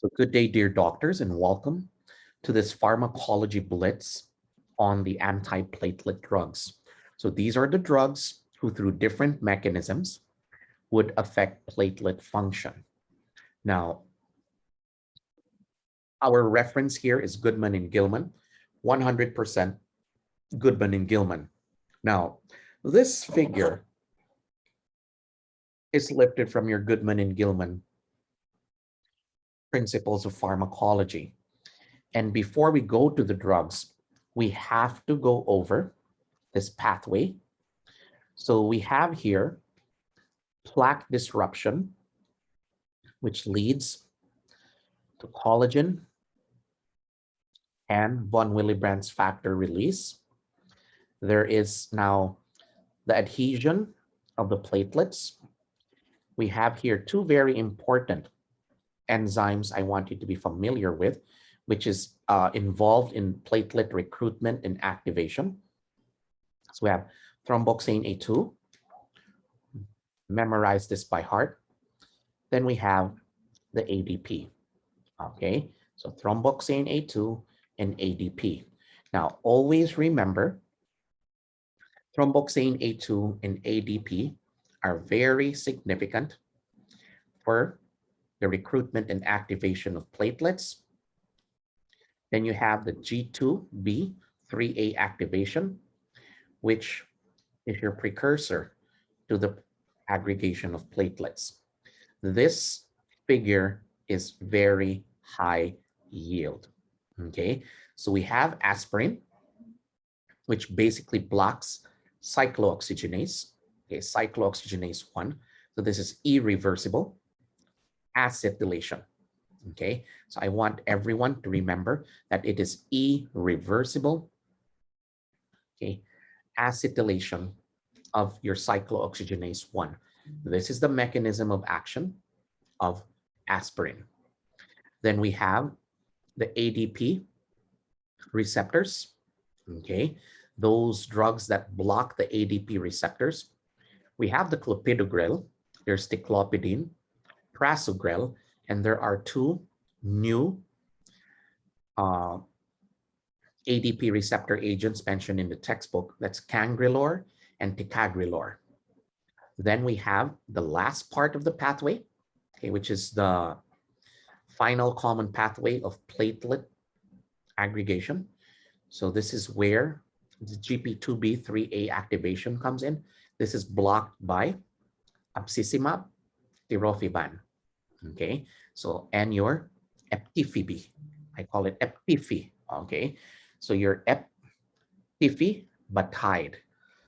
So good day, dear doctors, and welcome to this pharmacology blitz on the anti-platelet drugs. So these are the drugs who, through different mechanisms, would affect platelet function. Now, our reference here is Goodman and Gilman, 100% Goodman and Gilman. Now, this figure is lifted from your Goodman and Gilman principles of pharmacology. And before we go to the drugs, we have to go over this pathway. So we have here plaque disruption, which leads to collagen and von Willebrand's factor release. There is now the adhesion of the platelets. We have here two very important enzymes I want you to be familiar with, which is involved in platelet recruitment and activation. So we have thromboxane A2. Memorize this by heart. Then we have the ADP. Okay, so thromboxane A2 and ADP. Now, always remember, thromboxane A2 and ADP are very significant for the recruitment and activation of platelets. Then you have the G2B3A activation, which is your precursor to the aggregation of platelets. This figure is very high yield. Okay, so we have aspirin, which basically blocks cyclooxygenase. Okay, cyclooxygenase 1. So this is irreversible acetylation. Okay, so I want everyone to remember that it is irreversible, okay, acetylation of your cyclooxygenase 1. This is the mechanism of action of aspirin. Then we have the ADP receptors, okay, those drugs that block the ADP receptors. We have the Clopidogrel, there's ticlopidine, prasugrel, and there are two new ADP receptor agents mentioned in the textbook. That's Cangrelor and Ticagrelor. Then we have the last part of the pathway, okay, which is the final common pathway of platelet aggregation. So this is where the GP2B3A activation comes in. This is blocked by Abciximab, Tirofiban. Okay, so and your Eptifibi, I call it Eptifi. Okay, so your Eptifi but hide.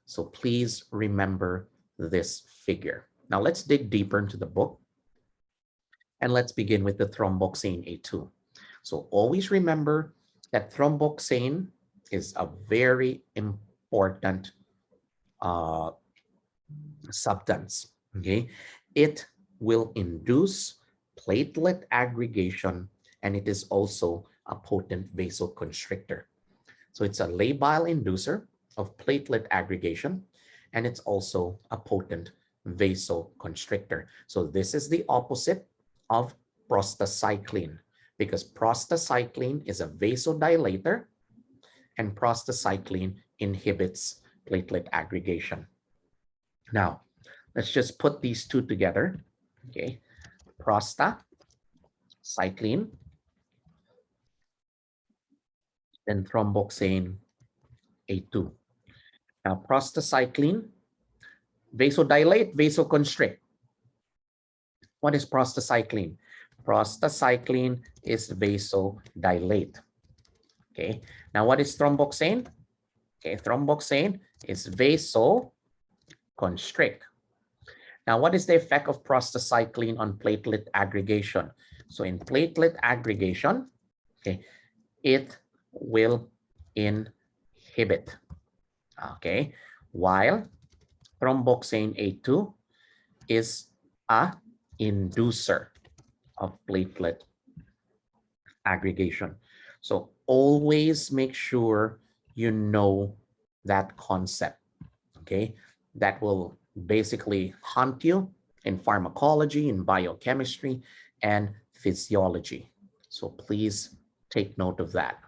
So please remember this figure. Now let's dig deeper into the book, and let's begin with the thromboxane A2. So always remember that thromboxane is a very important substance. Okay, it will induce platelet aggregation, and it is also a potent vasoconstrictor. So it's a labile inducer of platelet aggregation, and it's also a potent vasoconstrictor. So this is the opposite of prostacyclin, because prostacyclin is a vasodilator and prostacyclin inhibits platelet aggregation. Now, let's just put these two together. Okay, prostacyclin, then thromboxane A2. Now, prostacyclin, vasodilate, vasoconstrict. What is prostacyclin? Prostacyclin is vasodilate. Okay, now what is thromboxane? Okay, thromboxane is vasoconstrict. Now, what is the effect of prostacyclin on platelet aggregation? So in platelet aggregation, okay, it will inhibit, okay, while thromboxane A2 is a inducer of platelet aggregation. So always make sure you know that concept, okay? That will basically haunt you in pharmacology, in biochemistry, and physiology. So please take note of that.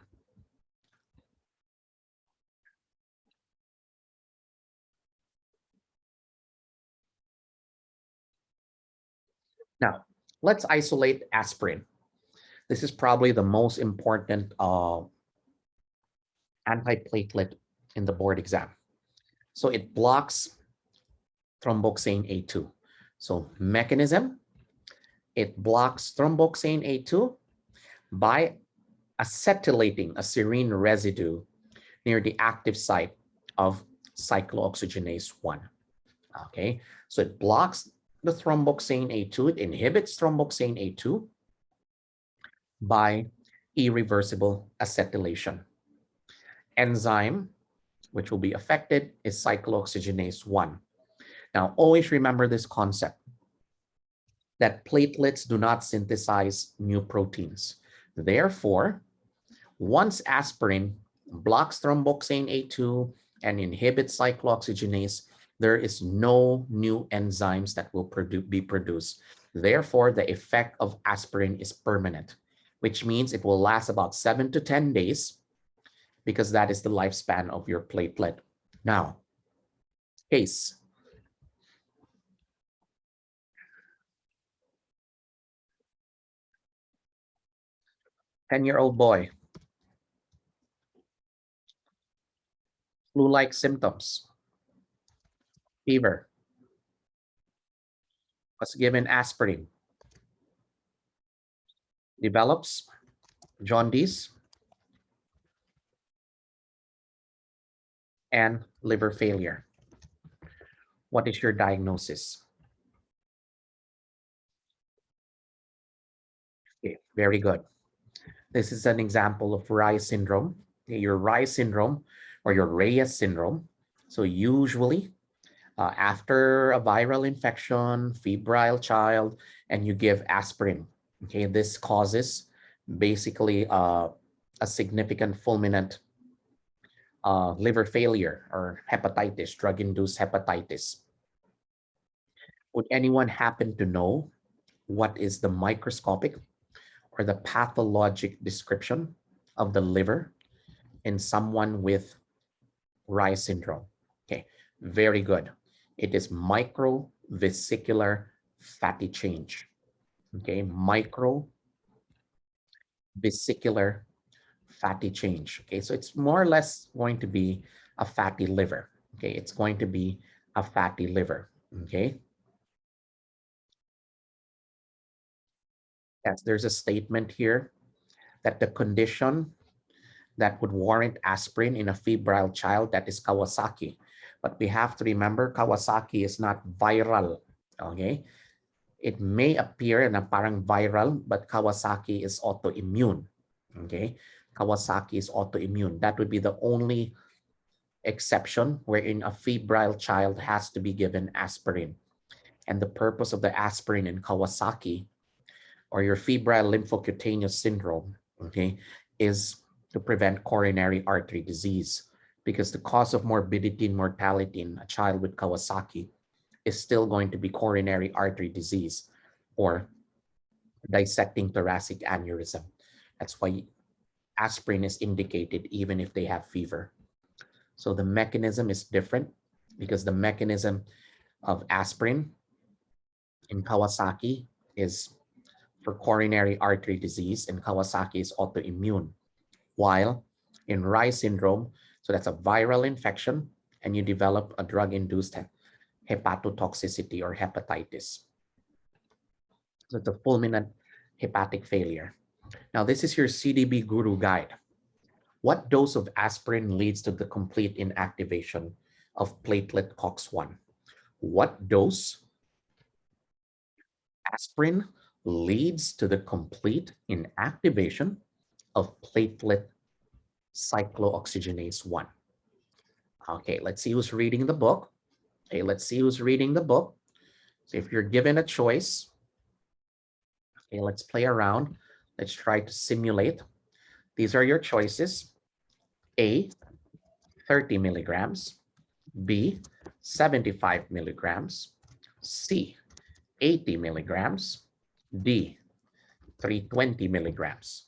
Now, let's isolate aspirin. This is probably the most important antiplatelet in the board exam. So it blocks thromboxane A2. So mechanism, it blocks thromboxane A2 by acetylating a serine residue near the active site of cyclooxygenase 1. Okay, so it blocks the thromboxane A2, it inhibits thromboxane A2 by irreversible acetylation. Enzyme which will be affected is cyclooxygenase 1. Now, always remember this concept that platelets do not synthesize new proteins. Therefore, once aspirin blocks thromboxane A2 and inhibits cyclooxygenase, there is no new enzymes that will be produced. Therefore, the effect of aspirin is permanent, which means it will last about 7 to 10 days because that is the lifespan of your platelet. Now, case. 10-year-old boy, flu-like symptoms, fever, was given aspirin, develops jaundice and liver failure. What is your diagnosis? Okay, very good. This is an example of Reyes syndrome. Your Reyes syndrome or your Reyes syndrome. So usually after a viral infection, febrile child, and you give aspirin. Okay, this causes basically a significant fulminant liver failure or hepatitis, drug-induced hepatitis. Would anyone happen to know what is the microscopic or the pathologic description of the liver in someone with Reyes syndrome? Okay, very good. It is microvesicular fatty change. Okay, microvesicular fatty change. Okay, so it's more or less going to be a fatty liver. Okay, it's going to be a fatty liver. Okay. Yes, there's a statement here that the condition that would warrant aspirin in a febrile child, that is Kawasaki. But we have to remember Kawasaki is not viral. Okay. It may appear na parang viral, but Kawasaki is autoimmune. Okay. Kawasaki is autoimmune. That would be the only exception wherein a febrile child has to be given aspirin. And the purpose of the aspirin in Kawasaki or your febrile lymphocutaneous syndrome, okay, is to prevent coronary artery disease, because the cause of morbidity and mortality in a child with Kawasaki is still going to be coronary artery disease or dissecting thoracic aneurysm. That's why aspirin is indicated even if they have fever. So the mechanism is different because the mechanism of aspirin in Kawasaki is for coronary artery disease, and Kawasaki is autoimmune. While in Reyes syndrome, so that's a viral infection and you develop a drug-induced hepatotoxicity or hepatitis. So the fulminant hepatic failure. Now this is your CDB Guru guide. What dose of aspirin leads to the complete inactivation of platelet COX-1? What dose aspirin leads to the complete inactivation of platelet cyclooxygenase 1? Okay, let's see who's reading the book. Okay, let's see who's reading the book. So if you're given a choice, okay, let's play around. Let's try to simulate. These are your choices. A, 30 milligrams. B, 75 milligrams. C, 80 milligrams. D, 320 milligrams.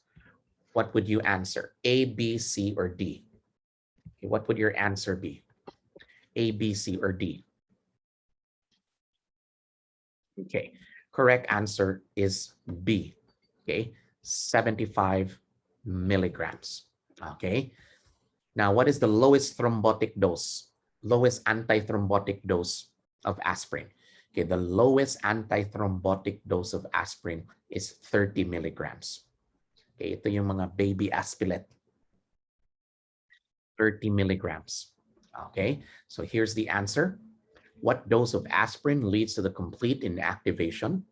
What would you answer? A, B, C, or D? Okay, what would your answer be? A, B, C, or D? Okay, correct answer is B. Okay, 75 milligrams. Okay, now what is the lowest thrombotic dose? Lowest antithrombotic dose of aspirin? Okay, the lowest antithrombotic dose of aspirin is 30 milligrams. Okay, ito yung mga baby aspilet. 30 milligrams. Okay, so here's the answer. What dose of aspirin leads to the complete inactivation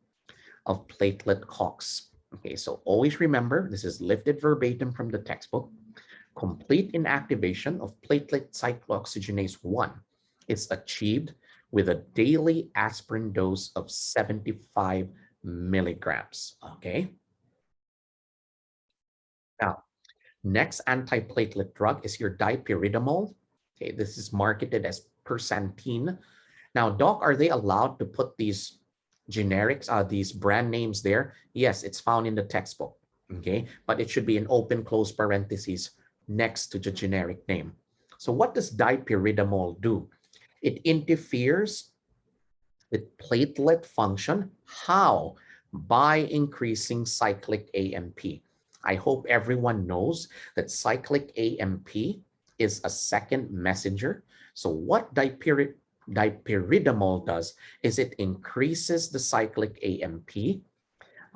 of platelet COX? Okay, so always remember, this is lifted verbatim from the textbook. Complete inactivation of platelet cyclooxygenase 1 is achieved with a daily aspirin dose of 75 milligrams. Okay. Now, next antiplatelet drug is your dipyridamole. Okay, this is marketed as Persantine. Now, doc, are they allowed to put these generics, these brand names there? Yes, it's found in the textbook. Okay, but it should be an open close parentheses next to the generic name. So what does dipyridamole do? It interferes with platelet function. How? By increasing cyclic AMP. I hope everyone knows that cyclic AMP is a second messenger. So what dipyridamole does is it increases the cyclic AMP.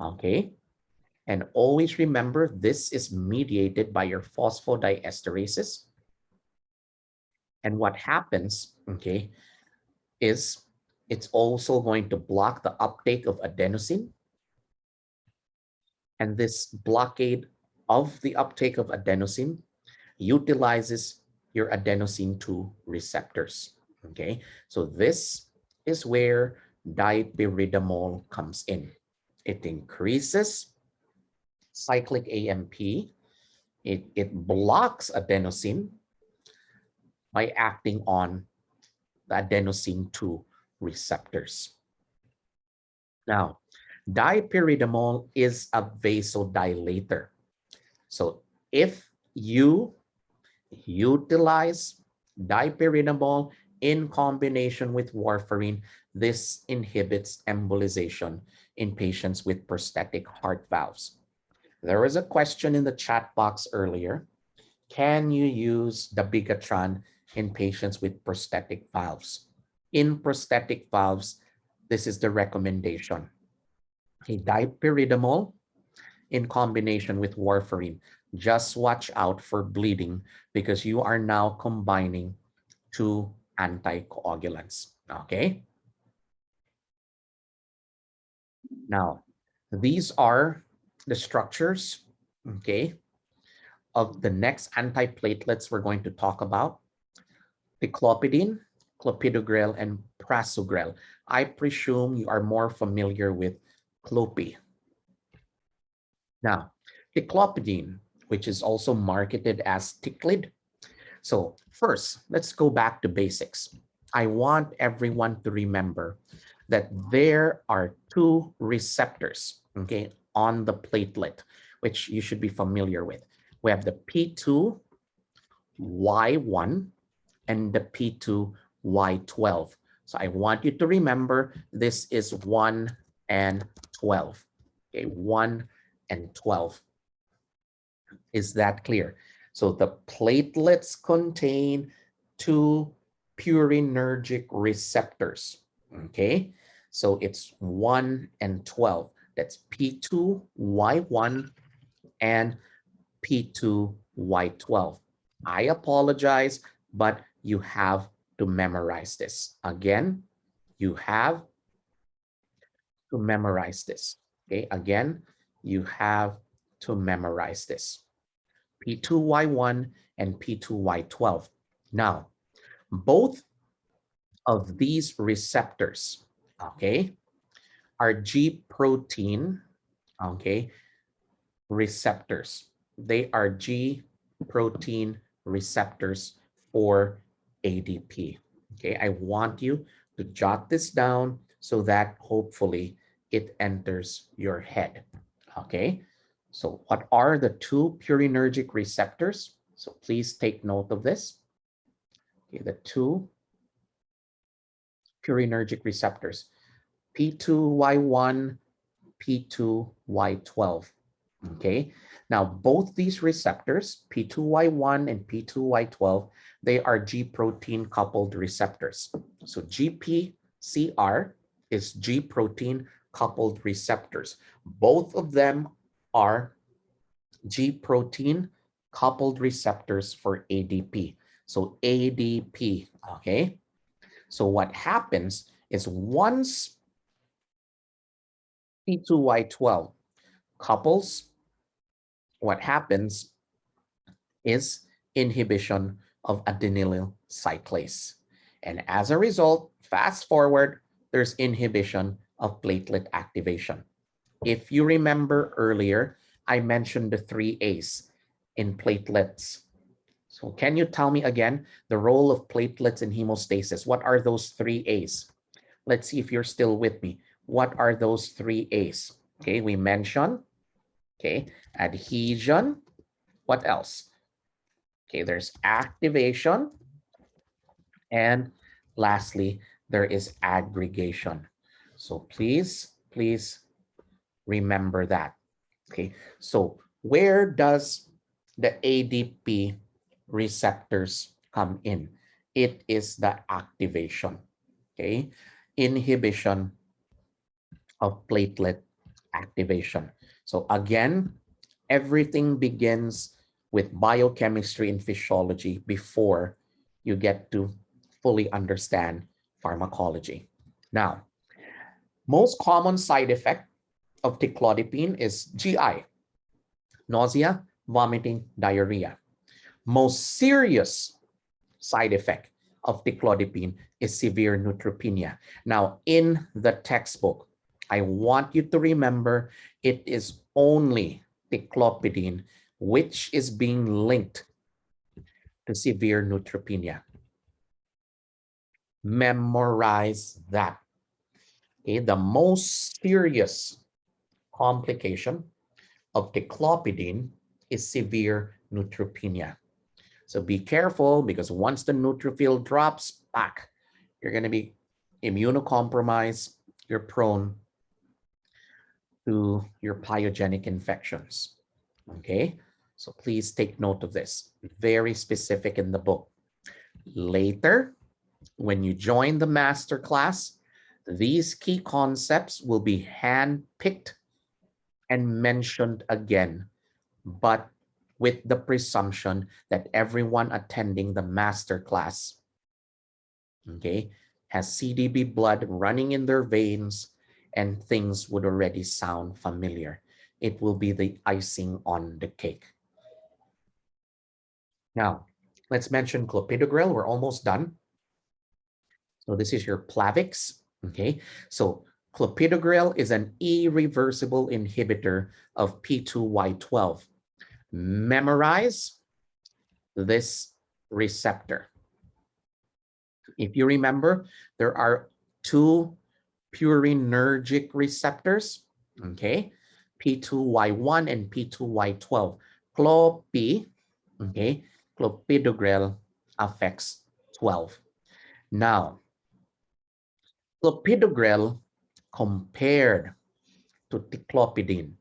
Okay. And always remember, this is mediated by your phosphodiesterases. And what happens, okay, is it's also going to block the uptake of adenosine. And this blockade of the uptake of adenosine utilizes your adenosine 2 receptors. Okay, so this is where dipyridamole comes in. It increases cyclic AMP. It blocks adenosine by acting on the adenosine 2 receptors. Now, dipyridamole is a vasodilator. So if you utilize dipyridamole in combination with warfarin, this inhibits embolization in patients with prosthetic heart valves. There was a question in the chat box earlier. Can you use dabigatran in patients with prosthetic valves? In prosthetic valves, this is the recommendation. Okay, dipyridamole in combination with warfarin. Just watch out for bleeding because you are now combining two anticoagulants. Okay. Now, these are the structures, okay, of the next antiplatelets we're going to talk about. The clopidine, clopidogrel, and prasugrel. I presume you are more familiar with clopi. Now, the clopidine, which is also marketed as Ticlid. So first, let's go back to basics. I want everyone to remember that there are two receptors, okay, on the platelet, which you should be familiar with. We have the P2Y1 and the P2Y12. So I want you to remember this is 1 and 12. Okay, 1 and 12. Is that clear? So the platelets contain two purinergic receptors. Okay, so it's 1 and 12. That's P2Y1 and P2Y12. I apologize, but you have to memorize this. Again, you have to memorize this. Okay, again, you have to memorize this. P2Y1 and P2Y12. Now, both of these receptors, okay, are G protein, okay, receptors. They are G protein receptors for ADP. Okay, I want you to jot this down so that hopefully it enters your head. Okay, so what are the two purinergic receptors? So please take note of this. Okay, the two purinergic receptors, P2Y1, P2Y12. Okay, now both these receptors, P2Y1 and P2Y12, they are G protein coupled receptors. So GPCR is G protein coupled receptors. Both of them are G protein coupled receptors for ADP. So ADP, okay? So what happens is once P2Y12 couples, what happens is inhibition of adenylyl cyclase. And as a result, fast forward, there's inhibition of platelet activation. If you remember earlier, I mentioned the 3 A's in platelets. So can you tell me again the role of platelets in hemostasis? What are those 3 A's? Let's see if you're still with me. What are those 3 A's? Okay, we mentioned, okay, adhesion. What else? Okay, there's activation. And lastly, there is aggregation. So please remember that. Okay, so where does the ADP receptors come in? It is the activation, okay? Inhibition of platelet activation. So again, everything begins with biochemistry and physiology before you get to fully understand pharmacology. Now, most common side effect of ticlodipine is GI, nausea, vomiting, diarrhea. Most serious side effect of ticlodipine is severe neutropenia. Now, in the textbook, I want you to remember it is only ticlopidine which is being linked to severe neutropenia. Memorize that. Okay, the most serious complication of ticlopidine is severe neutropenia. So be careful, because once the neutrophil drops back, you're going to be immunocompromised. You're prone to your pyogenic infections. Okay, so please take note of this. Very specific in the book. Later, when you join the master class, these key concepts will be handpicked and mentioned again, but with the presumption that everyone attending the master class, okay, has CDB blood running in their veins, and things would already sound familiar. It will be the icing on the cake. Now, let's mention Clopidogrel. We're almost done. So this is your PLAVIX, okay? So Clopidogrel is an irreversible inhibitor of P2Y12. Memorize this receptor. If you remember, there are two purinergic receptors, okay? P2Y1 and P2Y12. Clopi, okay? Clopidogrel affects 12. Now, Clopidogrel compared to ticlopidine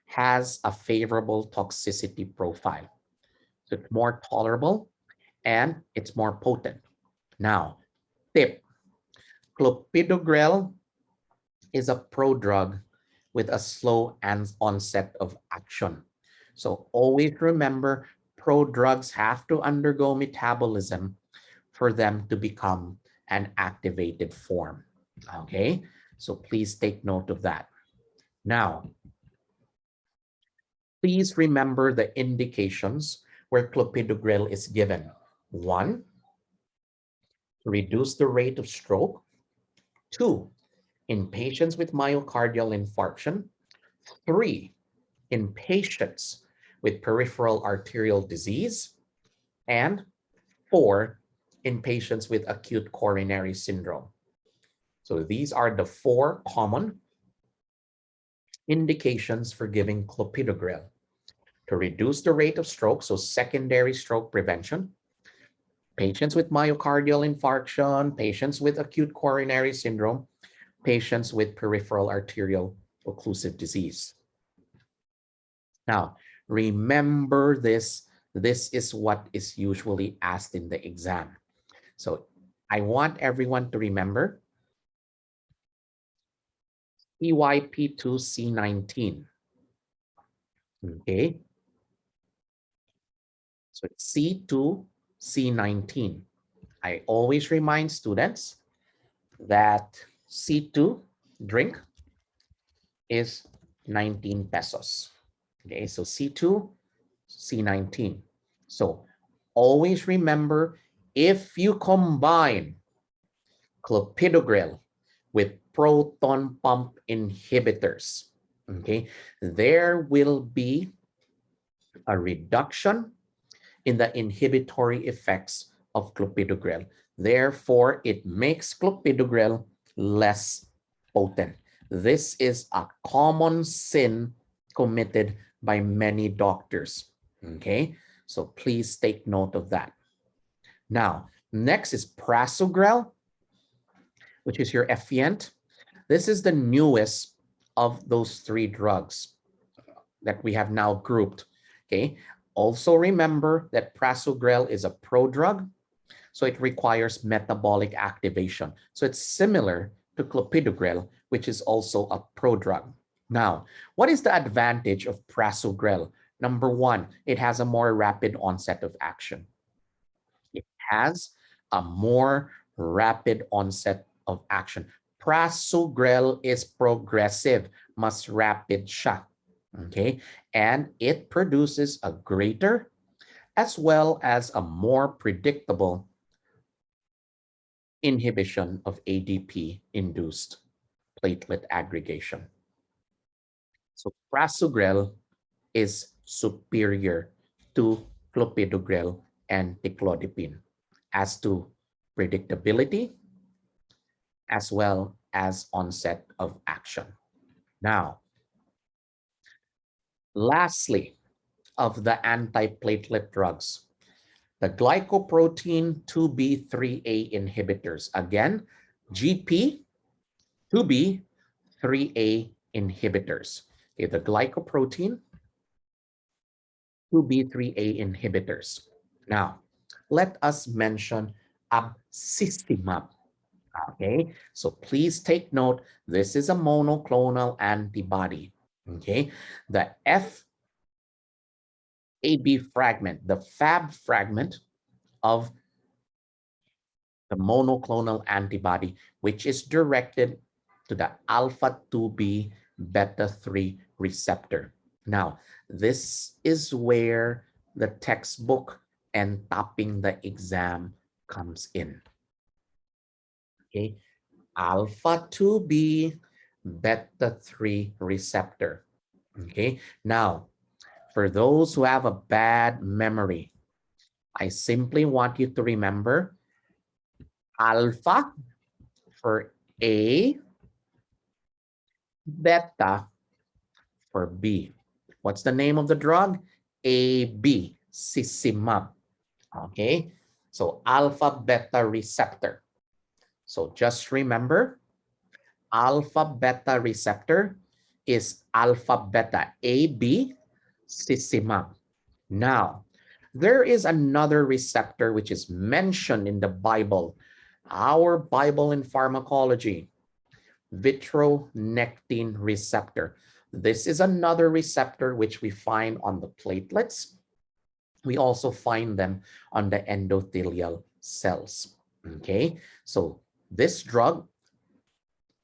has a favorable toxicity profile. So it's more tolerable and it's more potent. Now, tip, Clopidogrel is a prodrug with a slow onset of action. So always remember, prodrugs have to undergo metabolism for them to become an activated form. Okay, so please take note of that. Now, please remember the indications where Clopidogrel is given. 1, to reduce the rate of stroke. 2, in patients with myocardial infarction. 3, in patients with peripheral arterial disease. And 4, in patients with acute coronary syndrome. So these are the 4 common Indications for giving Clopidogrel: to reduce the rate of stroke, so secondary stroke prevention, patients with myocardial infarction, patients with acute coronary syndrome, patients with peripheral arterial occlusive disease. Now, remember this. This is what is usually asked in the exam. So I want everyone to remember CYP2C19. Okay. So it's C2C19. I always remind students that C2 drink is 19 pesos. Okay, so C2, C19. So always remember, if you combine Clopidogrel with proton pump inhibitors, okay, there will be a reduction in the inhibitory effects of Clopidogrel. Therefore, it makes Clopidogrel less potent. This is a common sin committed by many doctors. Okay, so please take note of that. Now, next is Prasugrel, which is your Effient. This is the newest of those three drugs that we have now grouped. Okay, also remember that Prasugrel is a prodrug, so it requires metabolic activation. So it's similar to Clopidogrel, which is also a prodrug. Now, what is the advantage of Prasugrel? Number one, it has a more rapid onset of action. It has a more rapid onset of action. Prasugrel is progressive, mas rapid siya. Okay, and it produces a greater as well as a more predictable inhibition of ADP-induced platelet aggregation. So Prasugrel is superior to Clopidogrel and Ticlodipine as to predictability as well as onset of action. Now, lastly, of the antiplatelet drugs, the glycoprotein 2B3A inhibitors. Again, GP 2B3A inhibitors. Okay, the glycoprotein 2B3A inhibitors. Now, let us mention Abciximab. Okay, so please take note, this is a monoclonal antibody. Okay, the FAB fragment, the Fab fragment of the monoclonal antibody, which is directed to the alpha-2b beta-3 receptor. Now, this is where the textbook and topping the exam comes in. Okay, alpha-2b beta-3 receptor. Okay, now, for those who have a bad memory, I simply want you to remember alpha for A, beta for B. What's the name of the drug? Abciximab. Okay, so alpha beta receptor. So just remember, alpha beta receptor is alpha beta Abciximab. Now, there is another receptor which is mentioned in the Bible, our Bible in pharmacology, vitronectin receptor. This is another receptor which we find on the platelets. We also find them on the endothelial cells. Okay, so this drug,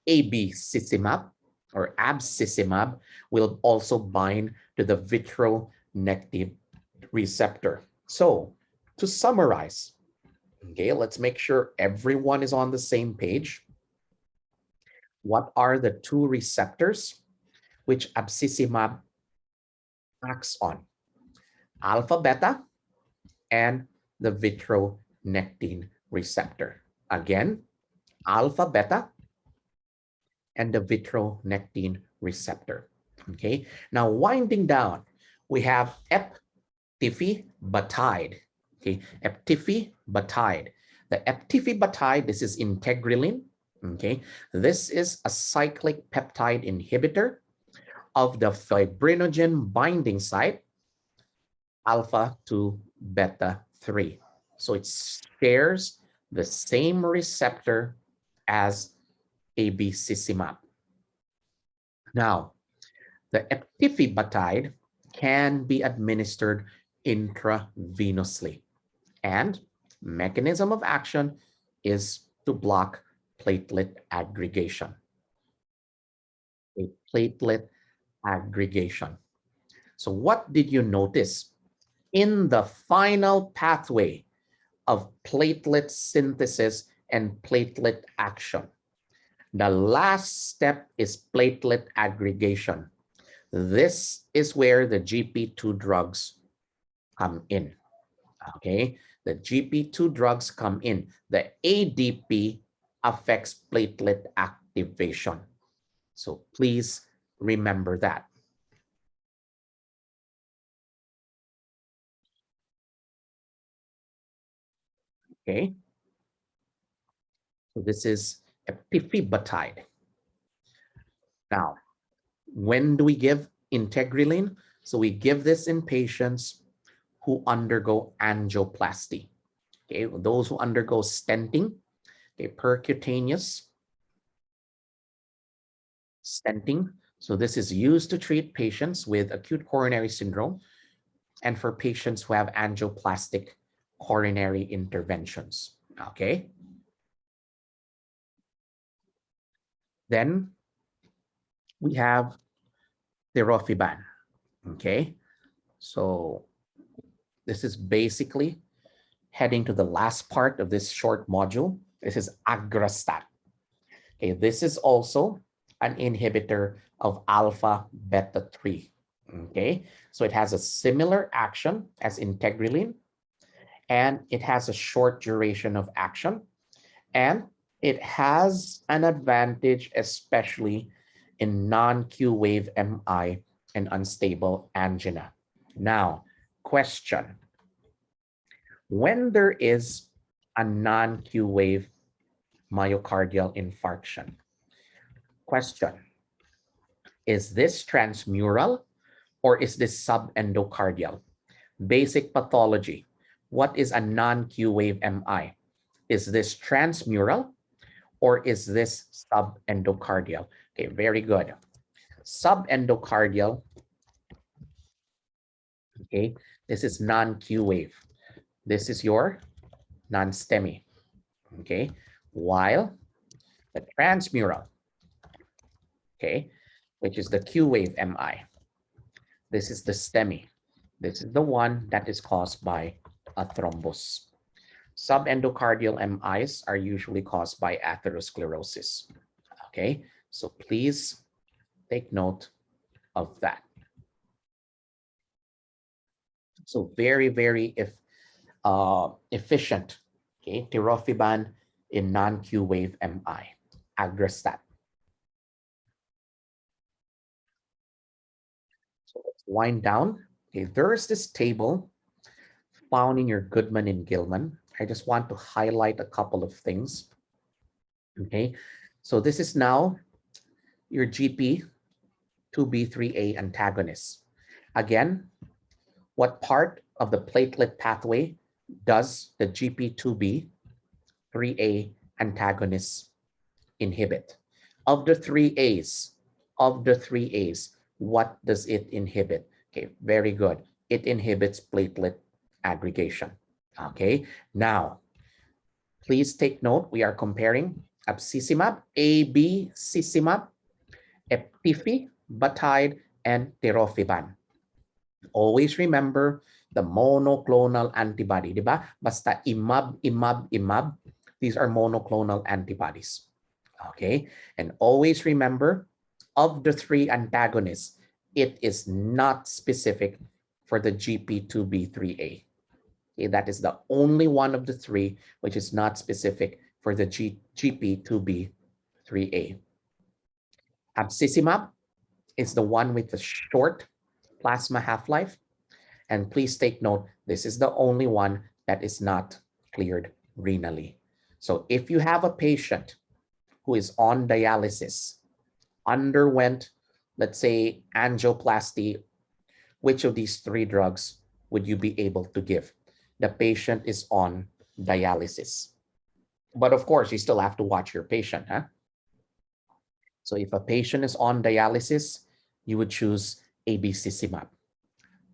Abciximab or Abciximab, will also bind to the vitronectin receptor. So to summarize, okay, let's make sure everyone is on the same page. What are the two receptors which Abciximab acts on? Alpha beta and the vitronectin receptor. Again, alpha beta and the vitronectin receptor. Okay, now winding down, we have eptifibatide. Okay, eptifibatide. The eptifibatide, this is integralin. Okay, this is a cyclic peptide inhibitor of the fibrinogen binding site alpha to beta 3. So it shares the same receptor as Abciximab. Now, the eptifibatide can be administered intravenously, and mechanism of action is to block platelet aggregation. A platelet aggregation. So what did you notice in the final pathway of platelet synthesis and platelet action? The last step is platelet aggregation. This is where the GP2 drugs come in. Okay, the GP2 drugs come in. The ADP affects platelet activation. So please remember that. Okay, so this is eptifibatide. Now, when do we give integralin? So we give this in patients who undergo angioplasty. Okay, those who undergo stenting, okay, percutaneous stenting. So this is used to treat patients with acute coronary syndrome and for patients who have angioplastic coronary interventions. Okay. Then we have Tirofiban. Okay. So this is basically heading to the last part of this short module. This is AGGRASTAT. Okay, this is also an inhibitor of alpha beta 3. Okay, so it has a similar action as integralin, and it has a short duration of action, and it has an advantage, especially in non-Q wave MI and unstable angina. Now, question. When there is a non-Q wave myocardial infarction, question, is this transmural or is this subendocardial? Basic pathology. What is a non-Q wave MI? Is this transmural or is this subendocardial? Okay, very good. Subendocardial, okay, this is non-Q wave. This is your non-STEMI, okay? While the transmural, okay, which is the Q wave MI, this is the STEMI. This is the one that is caused by a thrombus. Subendocardial MIs are usually caused by atherosclerosis. Okay, so please take note of that. So very, very efficient. Okay, Tirofiban in non-Q wave MI, AGGRASTAT. So let's wind down. Okay, there's this table found in your Goodman and Gilman. I just want to highlight a couple of things. Okay, so this is now your GP2B3A antagonist. Again, what part of the platelet pathway does the GP2B3A antagonist inhibit? Of the three A's, what does it inhibit? Okay, very good. It inhibits platelet aggregation. Okay, now please take note, we are comparing Abciximab, eptifibatide, and Tirofiban. Always remember the monoclonal antibody, di ba? Basta imab, these are monoclonal antibodies. Okay, and always remember, of the three antagonists, it is not specific for the GP2B3A. Okay, that is the only one of the three which is not specific for the GP2B3A. Abciximab is the one with the short plasma half-life. And please take note, this is the only one that is not cleared renally. So if you have a patient who is on dialysis, underwent, let's say, angioplasty, which of these three drugs would you be able to give? The patient is on dialysis. But of course, you still have to watch your patient. Huh? So if a patient is on dialysis, you would choose Abciximab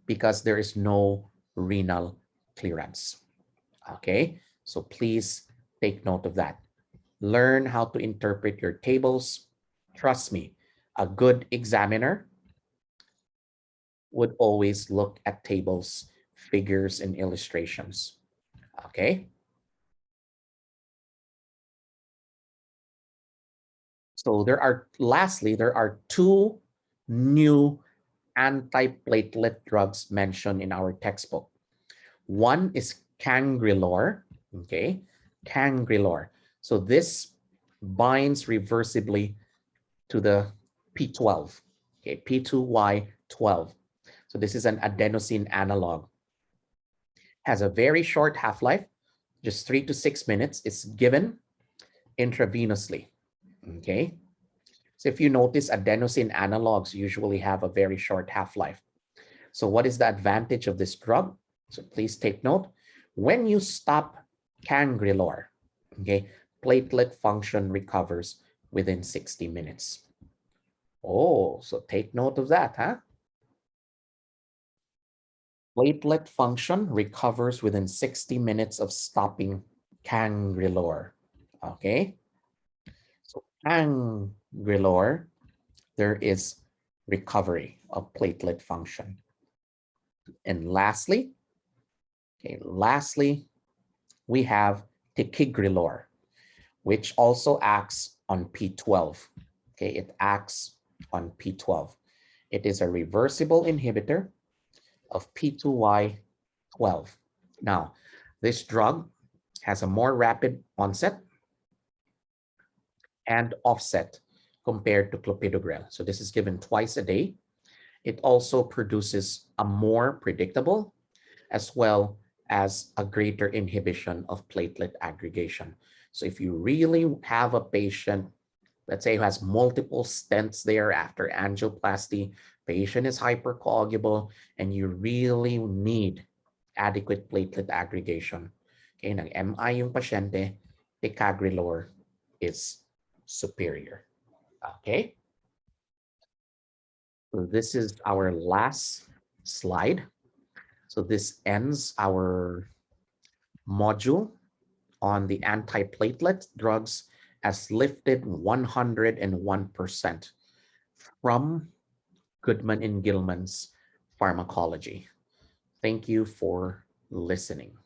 because there is no renal clearance. Okay, so please take note of that. Learn how to interpret your tables. Trust me, a good examiner would always look at tables, figures, and illustrations. Okay. So lastly, there are two new anti-platelet drugs mentioned in our textbook. One is Ticagrelor, okay, Ticagrelor. So this binds reversibly to the P12, okay, P2Y12. So this is an adenosine analog. Has a very short half-life, just 3 to 6 minutes. It's given intravenously, okay? So if you notice, adenosine analogs usually have a very short half-life. So what is the advantage of this drug? So please take note. When you stop Ticagrelor, okay, platelet function recovers within 60 minutes. Oh, so take note of that, huh? Platelet function recovers within 60 minutes of stopping Ticagrelor. Okay, so Ticagrelor, there is recovery of platelet function. And lastly, we have Ticagrelor, which also acts on P12. Okay, it acts on P12. It is a reversible inhibitor of P2Y12. Now, this drug has a more rapid onset and offset compared to Clopidogrel. So this is given twice a day. It also produces a more predictable as well as a greater inhibition of platelet aggregation. So if you really have a patient, let's say who has multiple stents there after angioplasty, patient is hypercoagulable, and you really need adequate platelet aggregation. Okay, nag-MI yung pasyente, Ticagrelor is superior. Okay, so this is our last slide. So this ends our module on the antiplatelet drugs as lifted 101% from Goodman and Gilman's Pharmacology. Thank you for listening.